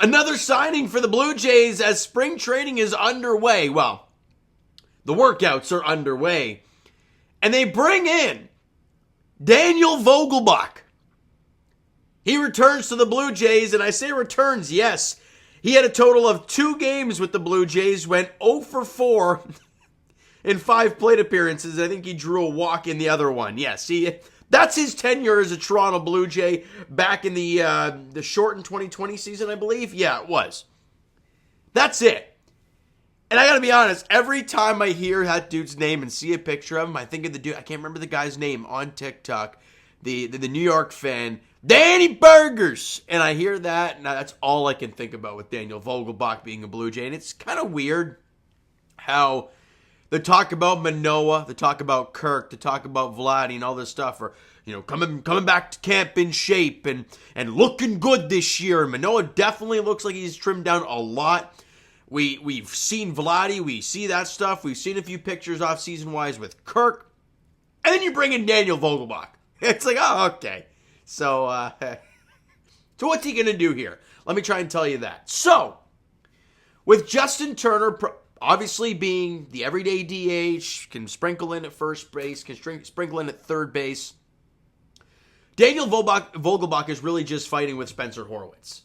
Another signing for the Blue Jays as spring training is underway. Well, the workouts are underway. And they bring in Daniel Vogelbach. He returns to the Blue Jays, and I say returns, yes. He had a total of 2 games with the Blue Jays, went 0 for 4 in 5 plate appearances. I think he drew a walk in the other one. Yes, that's his tenure as a Toronto Blue Jay back in the shortened 2020 season, I believe. Yeah, it was. That's it. And I gotta be honest, every time I hear that dude's name and see a picture of him, I think of the dude, I can't remember the guy's name on TikTok, the New York fan, Danny Burgers. And I hear that, and that's all I can think about with Daniel Vogelbach being a Blue Jay. And it's kind of weird how they talk about Manoah, they talk about Kirk, they talk about Vladdy and all this stuff, or, you know, coming back to camp in shape and looking good this year. And Manoah definitely looks like he's trimmed down a lot. We've seen Vladdy, we see that stuff. We've seen a few pictures off-season-wise with Kirk. And then you bring in Daniel Vogelbach. It's like, oh, okay. So what's he going to do here? Let me try and tell you that. So, with Justin Turner obviously being the everyday DH, can sprinkle in at first base, can sprinkle in at third base, Daniel Vogelbach is really just fighting with Spencer Horwitz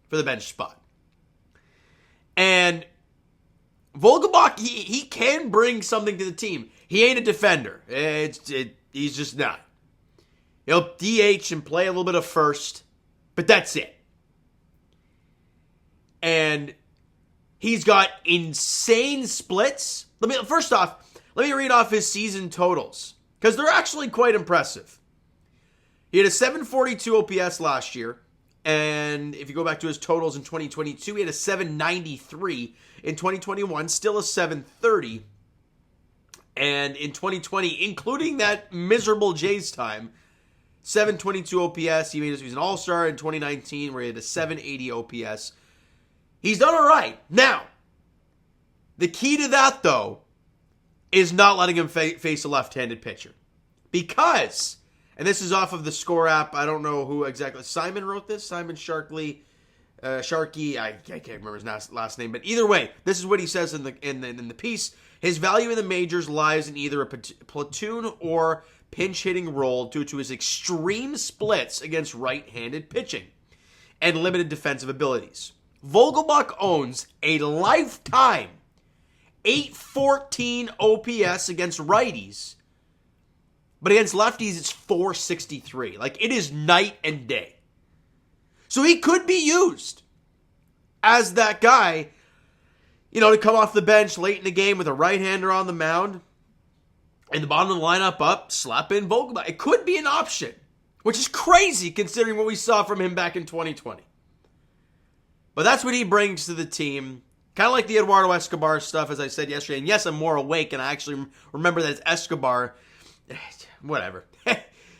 for the bench spot. And Vogelbach, he can bring something to the team. He ain't a defender. He's just not. He'll DH and play a little bit of first, but that's it. And he's got insane splits. First off, let me read off his season totals, because they're actually quite impressive. He had a 742 OPS last year. And if you go back to his totals in 2022, he had a 793. In 2021, still a 730. And in 2020, including that miserable Jays time, 722 OPS. He was an all-star in 2019 where he had a 780 OPS. He's done all right. Now, the key to that, though, is not letting him face a left-handed pitcher. Because... and this is off of the Score app. I don't know who exactly. Simon wrote this. Simon Sharkey. I can't remember his last name. But either way, this is what he says in the piece. His value in the majors lies in either a platoon or pinch hitting role due to his extreme splits against right-handed pitching and limited defensive abilities. Vogelbach owns a lifetime 814 OPS against righties. But against lefties, it's 463. Like, it is night and day. So he could be used as that guy, you know, to come off the bench late in the game with a right-hander on the mound and the bottom of the lineup up, slap in Vogelbach. It could be an option, which is crazy considering what we saw from him back in 2020. But that's what he brings to the team. Kind of like the Eduardo Escobar stuff, as I said yesterday. And yes, I'm more awake, and I actually remember that it's Escobar. Whatever.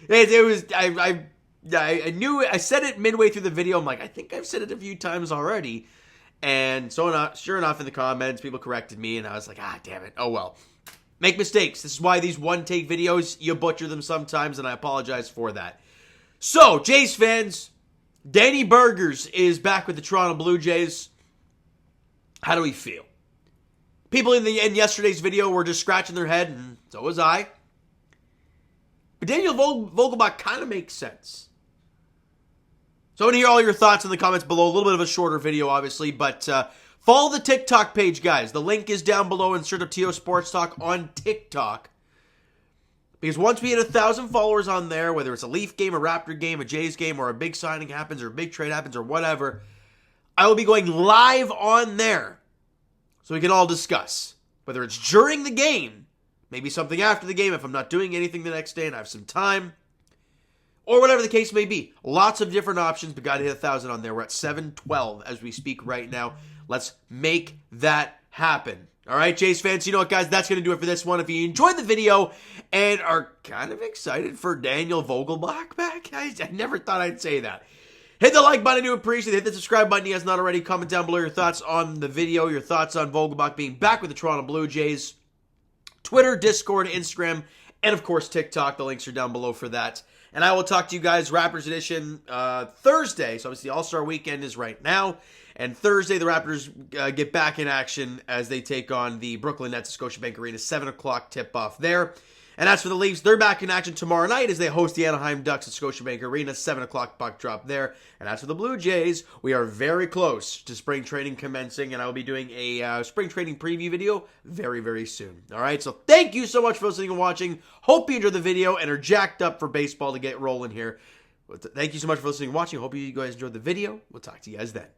It was. I knew. I said it midway through the video. I'm like, I think I've said it a few times already. And sure enough, in the comments, people corrected me, and I was like, damn it. Oh well. Make mistakes. This is why these one-take videos, you butcher them sometimes, and I apologize for that. So, Jays fans, Danny Burgers is back with the Toronto Blue Jays. How do we feel? People in yesterday's video were just scratching their head, and so was I. But Daniel Vogelbach kind of makes sense. So I want to hear all your thoughts in the comments below. A little bit of a shorter video, obviously, but follow the TikTok page, guys. The link is down below. Insert of TO Sports Talk on TikTok. Because once we hit 1,000 followers on there, whether it's a Leaf game, a Raptor game, a Jays game, or a big signing happens, or a big trade happens, or whatever, I will be going live on there so we can all discuss. Whether it's during the game, maybe something after the game if I'm not doing anything the next day and I have some time. Or whatever the case may be. Lots of different options, but got to hit 1,000 on there. We're at 712 as we speak right now. Let's make that happen. All right, Jays fans, you know what, guys? That's going to do it for this one. If you enjoyed the video and are kind of excited for Daniel Vogelbach back, I never thought I'd say that. Hit the like button, I do appreciate it. Hit the subscribe button if you guys not already. Comment down below your thoughts on the video, your thoughts on Vogelbach being back with the Toronto Blue Jays. Twitter, Discord, Instagram, and of course TikTok. The links are down below for that. And I will talk to you guys, Raptors edition, Thursday. So obviously All-Star Weekend is right now. And Thursday, the Raptors get back in action as they take on the Brooklyn Nets at Scotiabank Arena. 7 o'clock tip-off there. And as for the Leafs, they're back in action tomorrow night as they host the Anaheim Ducks at Scotiabank Arena. 7 o'clock puck drop there. And as for the Blue Jays, we are very close to spring training commencing, and I will be doing a spring training preview video very, very soon. All right, so thank you so much for listening and watching. Hope you enjoyed the video and are jacked up for baseball to get rolling here. Thank you so much for listening and watching. Hope you guys enjoyed the video. We'll talk to you guys then.